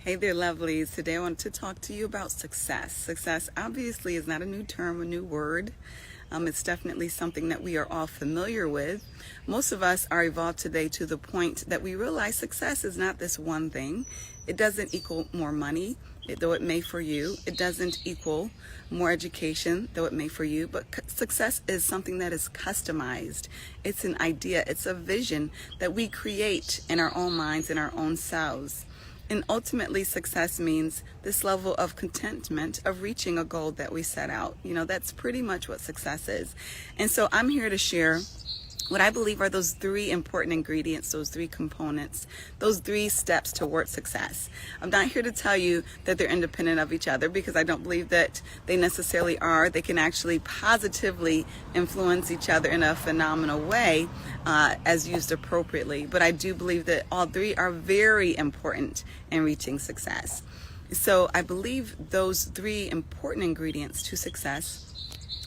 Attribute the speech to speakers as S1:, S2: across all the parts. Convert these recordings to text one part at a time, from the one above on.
S1: Hey there, lovelies. Today I want to talk to you about success. Success obviously is not a new term, a new word. It's definitely something that we are all familiar with. Most of us are evolved today to the point that we realize success is not this one thing. It doesn't equal more money, though it may for you. It doesn't equal more education, though it may for you. But success is something that is customized. It's an idea. It's a vision that we create in our own minds, in our own selves. And ultimately, success means this level of contentment of reaching a goal that we set out. That's pretty much what success is. And so I'm here to share what I believe are those three important ingredients, those three components, those three steps toward success. I'm not here to tell you that they're independent of each other, because I don't believe that they necessarily are. They can actually positively influence each other in a phenomenal way as used appropriately. But I do believe that all three are very important in reaching success. So I believe those three important ingredients to success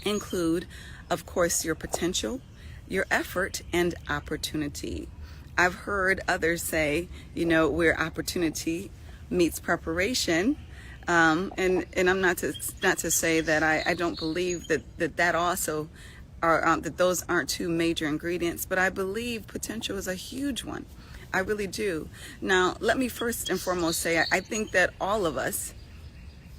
S1: include, of course, your potential, your effort, and opportunity. I've heard others say, where opportunity meets preparation. And I'm not to say that I don't believe that also are that those aren't two major ingredients, but I believe potential is a huge one. I really do. Now, let me first and foremost say I think that all of us,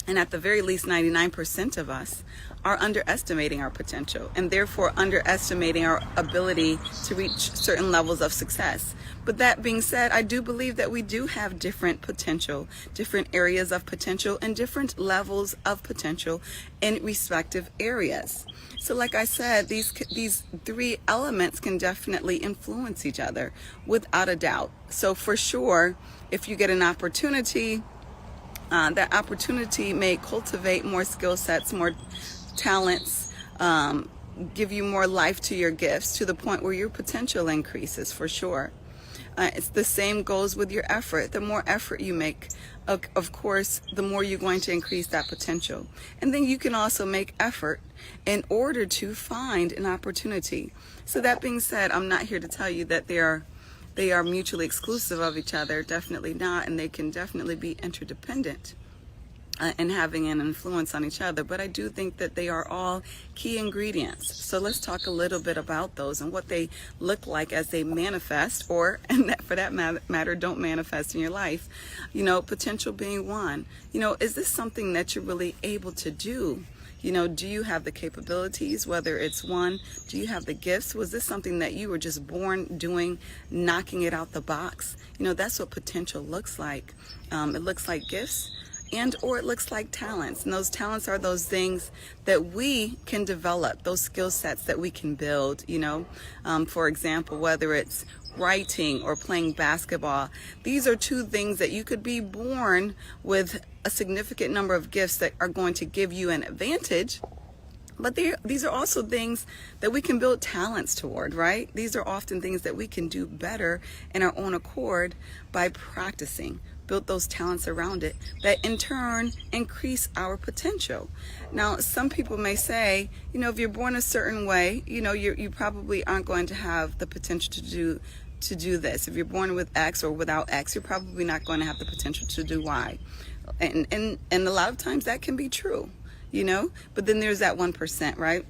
S1: and at the very least 99% of us, are underestimating our potential, and therefore underestimating our ability to reach certain levels of success. But that being said, I do believe that we do have different potential, different areas of potential, and different levels of potential in respective areas. So like I said, these three elements can definitely influence each other without a doubt. So for sure, if you get an opportunity, that opportunity may cultivate more skill sets, more talents, give you more life to your gifts, to the point where your potential increases, for sure. It's the same goes with your effort. The more effort you make, of course, the more you're going to increase that potential. And then you can also make effort in order to find an opportunity. So that being said, I'm not here to tell you that they are mutually exclusive of each other. Definitely not. And they can definitely be interdependent and having an influence on each other. But I do think that they are all key ingredients. So let's talk a little bit about those and what they look like as they manifest, or, and that, for that matter, don't manifest in your life. Potential being one. Is this something that you're really able to do? Do you have the capabilities, whether it's one, do you have the gifts? Was this something that you were just born doing, knocking it out the box? That's what potential looks like. It looks like gifts, or it looks like talents. And those talents are those things that we can develop, those skill sets that we can build, for example, whether it's writing or playing basketball. These are two things that you could be born with a significant number of gifts that are going to give you an advantage. But these are also things that we can build talents toward, right? These are often things that we can do better in our own accord by practicing. Build those talents around it that in turn increase our potential. Now, some people may say, if you're born a certain way, you probably aren't going to have the potential to do this. If you're born with X or without X, you're probably not going to have the potential to do Y. And a lot of times that can be true, but then there's that 1%, right?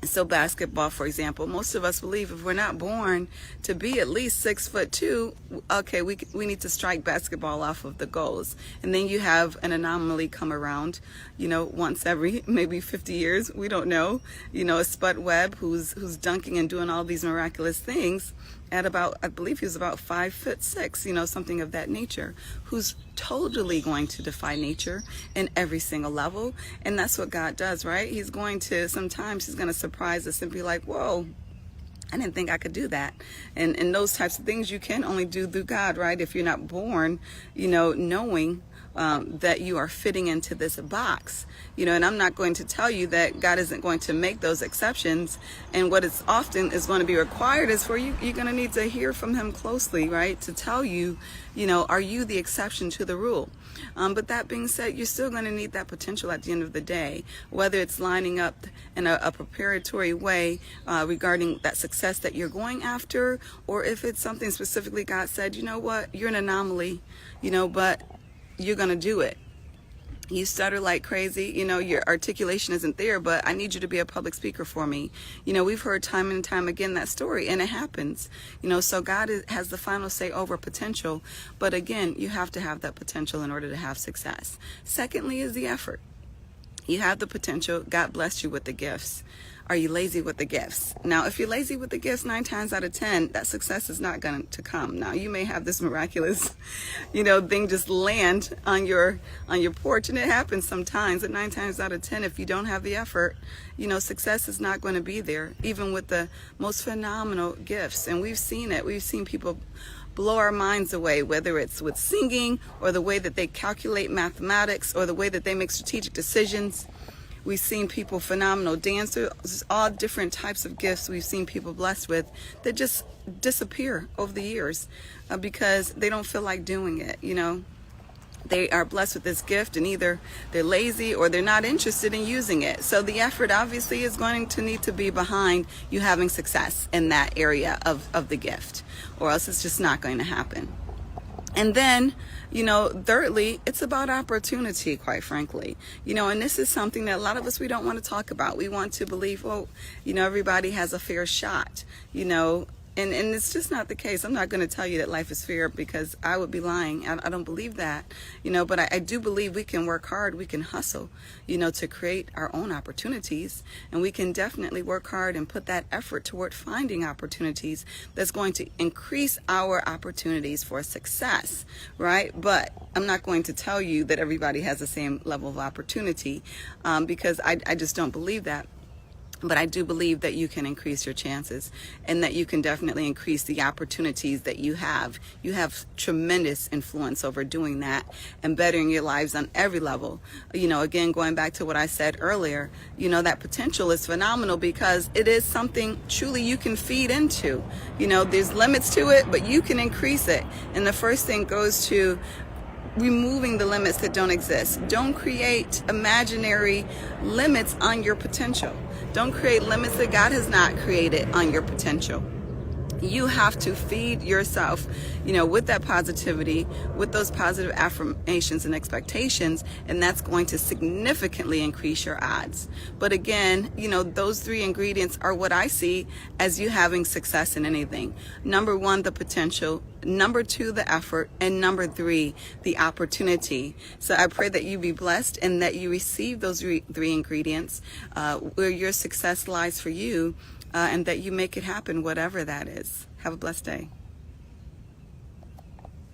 S1: So basketball, for example, most of us believe if we're not born to be at least 6'2", okay, we need to strike basketball off of the goals. And then you have an anomaly come around, once every maybe 50 years, we don't know, a Spud Webb who's dunking and doing all these miraculous things at about, I believe he was about 5'6", something of that nature, who's totally going to defy nature in every single level. And that's what God does, right? Sometimes he's going to surprise us and be like, whoa, I didn't think I could do that. And those types of things you can only do through God, right? If you're not born, knowing that you are fitting into this box, and I'm not going to tell you that God isn't going to make those exceptions. And what is often is going to be required is for you're going to need to hear from him closely, right? To tell you, are you the exception to the rule? But that being said, you're still going to need that potential at the end of the day, whether it's lining up in a preparatory way regarding that success that you're going after, or if it's something specifically God said, you know what, you're an anomaly, but you're going to do it. You stutter like crazy, your articulation isn't there, but I need you to be a public speaker for me. We've heard time and time again that story, and it happens. So God has the final say over potential, but again, you have to have that potential in order to have success. Secondly is the effort. You have the potential. God blessed you with the gifts. Are you lazy with the gifts? Now, if you're lazy with the gifts, 9 times out of 10, that success is not going to come. Now, you may have this miraculous, thing just land on your porch, and it happens sometimes. But 9 times out of 10, if you don't have the effort, success is not going to be there, even with the most phenomenal gifts. And we've seen it. We've seen people blow our minds away, whether it's with singing or the way that they calculate mathematics or the way that they make strategic decisions. We've seen people, phenomenal dancers, all different types of gifts we've seen people blessed with that just disappear over the years because they don't feel like doing it, They are blessed with this gift, and either they're lazy or they're not interested in using it. So the effort obviously is going to need to be behind you having success in that area of the gift, or else it's just not going to happen. And then, thirdly, it's about opportunity, quite frankly. And this is something that a lot of us, we don't want to talk about. We want to believe, everybody has a fair shot, And it's just not the case. I'm not going to tell you that life is fair because I would be lying. I don't believe that, but I do believe we can work hard. We can hustle, to create our own opportunities. And we can definitely work hard and put that effort toward finding opportunities that's going to increase our opportunities for success, right? But I'm not going to tell you that everybody has the same level of opportunity because I just don't believe that. But I do believe that you can increase your chances and that you can definitely increase the opportunities that you have. You have tremendous influence over doing that and bettering your lives on every level. Again, going back to what I said earlier, that potential is phenomenal because it is something truly you can feed into. There's limits to it, but you can increase it. And the first thing goes to removing the limits that don't exist. Don't create imaginary limits on your potential. Don't create limits that God has not created on your potential. You have to feed yourself, with that positivity, with those positive affirmations and expectations, and that's going to significantly increase your odds. But again, those 3 ingredients are what I see as you having success in anything. Number 1, the potential. Number 2, the effort. And number 3, the opportunity. So I pray that you be blessed and that you receive those 3 ingredients where your success lies for you. And that you make it happen, whatever that is. Have a blessed day.